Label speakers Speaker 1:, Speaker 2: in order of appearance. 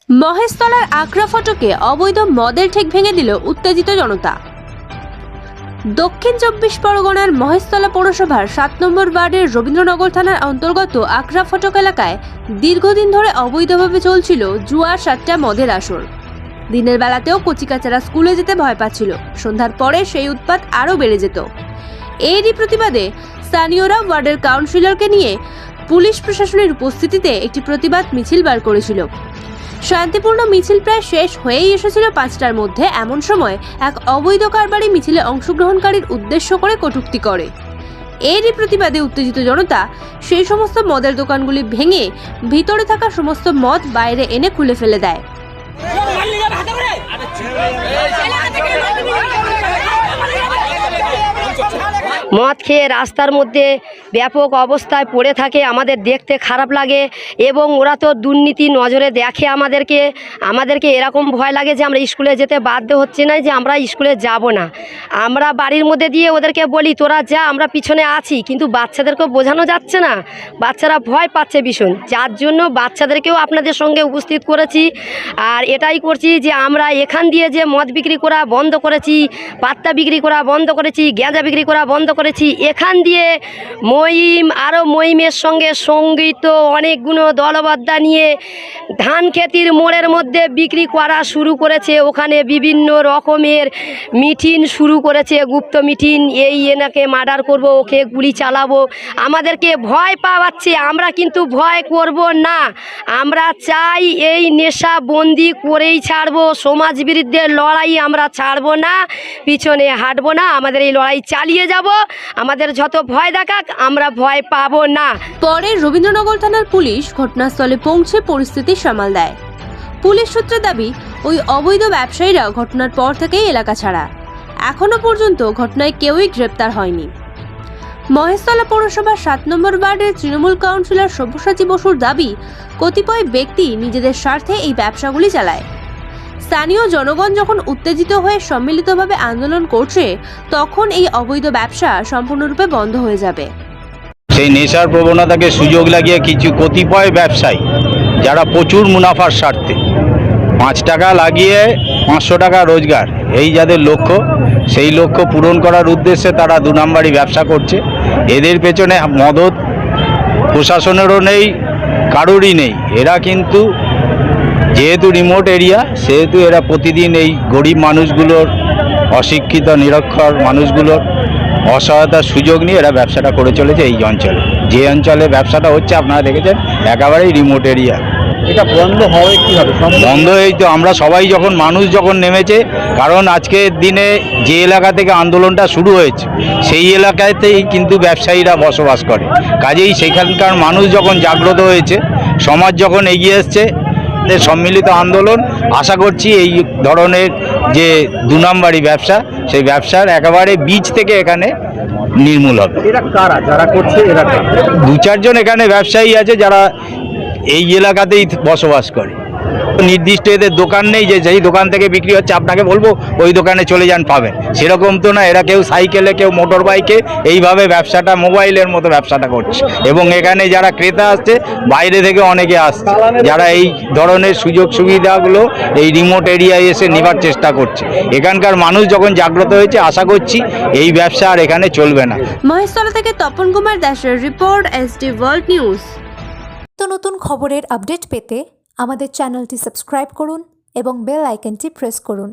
Speaker 1: মহেশতলার আগ্রা ফটকে অবৈধ মদের ঠেক ভেঙে দিল উত্তেজিত জনতা। দক্ষিণ 24 পরগনার মহেশতলা পৌরসভার 7 নম্বর ওয়ার্ডের রবীন্দ্রনগর থানার অন্তর্গত আগ্রা ফটক এলাকায় দীর্ঘদিন ধরে অবৈধভাবে চলছিল জুয়ার 7টা মদের আসর। দিনের বেলাতেও কচিকাচারা স্কুলে যেতে ভয় পাচ্ছিল, সন্ধ্যার পরে সেই উৎপাত আরও বেড়ে যেত। এরই প্রতিবাদে স্থানীয়রা ওয়ার্ডের কাউন্সিলরকে নিয়ে পুলিশ প্রশাসনের উপস্থিতিতে একটি প্রতিবাদ মিছিল বার করেছিল। শান্তিপূর্ণ মিছিল প্রায় শেষ হয়েই এসেছিল 5টার মধ্যে। এমন সময় এক অবৈধ কারবারি মিছিলে অংশগ্রহণকারীর উদ্দেশ্য করে কটূক্তি করে। এরই প্রতিবাদে উত্তেজিত জনতা সেই সমস্ত মদের দোকানগুলি ভেঙে ভিতরে থাকা সমস্ত মদ বাইরে এনে খুলে ফেলে দেয়।
Speaker 2: মদ খেয়ে রাস্তার মধ্যে ব্যাপক অবস্থায় পড়ে থাকে, আমাদের দেখতে খারাপ লাগে এবং ওরা তো দুর্নীতি নজরে দেখে আমাদেরকে এরকম ভয় লাগে যে আমরা স্কুলে যেতে বাধ্য হচ্ছে না, যে আমরা স্কুলে যাব না। আমরা বাড়ির মধ্যে দিয়ে ওদেরকে বলি তোরা যা, আমরা পিছনে আছি, কিন্তু বাচ্চাদেরকেও বোঝানো যাচ্ছে না, বাচ্চারা ভয় পাচ্ছে ভীষণ। যার জন্য বাচ্চাদেরকেও আপনাদের সঙ্গে উপস্থিত করেছি। আর এটাই করছি যে আমরা এখান দিয়ে যে মদ বিক্রি করা বন্ধ করেছি, পাত্তা বিক্রি করা বন্ধ করেছি, গাঁজা বিক্রি করা বন্ধ করেছি, এখান দিয়ে মহিমের সঙ্গে সঙ্গীত অনেকগুলো দলবদ্ধা নিয়ে ধান খেতির মোড়ের মধ্যে বিক্রি করা শুরু করেছে। ওখানে বিভিন্ন রকমের মিটিং শুরু করেছে, গুপ্ত মিটিং, এই এনাকে মার্ডার করব, ওকে গুলি চালাবো, আমাদেরকে ভয় পাওয়াচ্ছে। আমরা কিন্তু ভয় করব না, আমরা চাই এই নেশা বন্দি করেই ছাড়বো। সমাজ বিরুদ্ধে লড়াই আমরা ছাড়বো না, পিছনে হাঁটবো না, আমাদের এই লড়াই চালিয়ে যাব। আমাদের যত ভয় দেখাক, আমরা ভয় পাবো না।
Speaker 1: পরে রবীন্দ্রনগর থানার পুলিশ ঘটনাস্থলে পৌঁছে পরিস্থিতি সামাল দেয়। পুলিশ সূত্রে দাবি, ওই অবৈধ ব্যবসায়ীরা ঘটনার পর থেকেই এলাকা ছাড়া। এখনো পর্যন্ত ঘটনায় কেউই গ্রেপ্তার হয়নি। মহেশতলা পৌরসভার 7 নম্বর ওয়ার্ডের তৃণমূল কাউন্সিলর সব্যসাচী বসুর দাবি, কতিপয় ব্যক্তি নিজেদের স্বার্থে এই ব্যবসাগুলি চালায়। স্থানীয় জনগণ যখন উত্তেজিত হয়ে সম্মিলিতভাবে আন্দোলন করছে, তখন এই অবৈধ ব্যবসা সম্পূর্ণরূপে বন্ধ হয়ে যাবে।
Speaker 3: সেই নেশার প্রবণতাকে সুযোগ লাগিয়ে কিছু কতিপয় ব্যবসায়ী, যারা প্রচুর মুনাফার স্বার্থে 5 টাকা লাগিয়ে 500 টাকা রোজগার, এই যাদের লক্ষ্য, সেই লক্ষ্য পূরণ করার উদ্দেশ্যে তারা 2 নম্বরই ব্যবসা করছে। এদের পেছনে মদত প্রশাসনেরও নেই, কারোরই নেই। এরা কিন্তু যেহেতু রিমোট এরিয়া, সেহেতু এরা প্রতিদিন এই গরিব মানুষগুলোর, অশিক্ষিত নিরক্ষর মানুষগুলোর অসহায়তার সুযোগ নিয়ে এরা ব্যবসাটা করে চলেছে। এই অঞ্চলে, যে অঞ্চলে ব্যবসাটা হচ্ছে আপনারা দেখেছেন, একেবারেই রিমোট এরিয়া।
Speaker 4: এটা বন্ধ হবে কীভাবে?
Speaker 3: বন্ধ এই তো আমরা সবাই মানুষ যখন নেমেছে, কারণ আজকের দিনে যে এলাকা থেকে আন্দোলনটা শুরু হয়েছে, সেই এলাকাতেই কিন্তু ব্যবসায়ীরা বসবাস করে। কাজেই সেখানকার মানুষ যখন জাগ্রত হয়েছে, সমাজ যখন এগিয়ে এসছে, সম্মিলিত আন্দোলন, আশা করছি এই ধরনের যে 2 নম্বরই ব্যবসা, সেই ব্যবসার একেবারে বীজ থেকে এখানে নির্মূল হবে।
Speaker 4: এরা কারা যারা করছে? এরা
Speaker 3: 2-4 জন এখানে ব্যবসায়ী আছে যারা এই এলাকাতেই বসবাস করে। নির্দিষ্ট এদের দোকান নেই যে যেই দোকান থেকে বিক্রি হচ্ছে আপনাকে বলবো ওই দোকানে চলে যান পাবেন, সেরকম তো না। এরা কেউ সাইকেলে, কেউ মোটর বাইকে, এইভাবে ব্যবসাটা মোবাইলের মতো ব্যবসাটা করছে। এবং এখানে যারা ক্রেতা আসছে, বাইরে থেকে অনেকে আসছে, যারা এই ধরনের সুযোগ সুবিধাগুলো এই রিমোট এরিয়ায় এসে নেবার চেষ্টা করছে। এখানকার মানুষ যখন জাগ্রত হয়েছে, আশা করছি এই ব্যবসা আর এখানে চলবে না।
Speaker 1: মহেশতলা থেকে তপন কুমার দাসের রিপোর্ট, এসডি ওয়ার্ল্ড নিউজ।
Speaker 5: নতুন খবরের আপডেট পেতে আমাদের চ্যানেলটি সাবস্ক্রাইব করুন এবং বেল আইকনটি প্রেস করুন।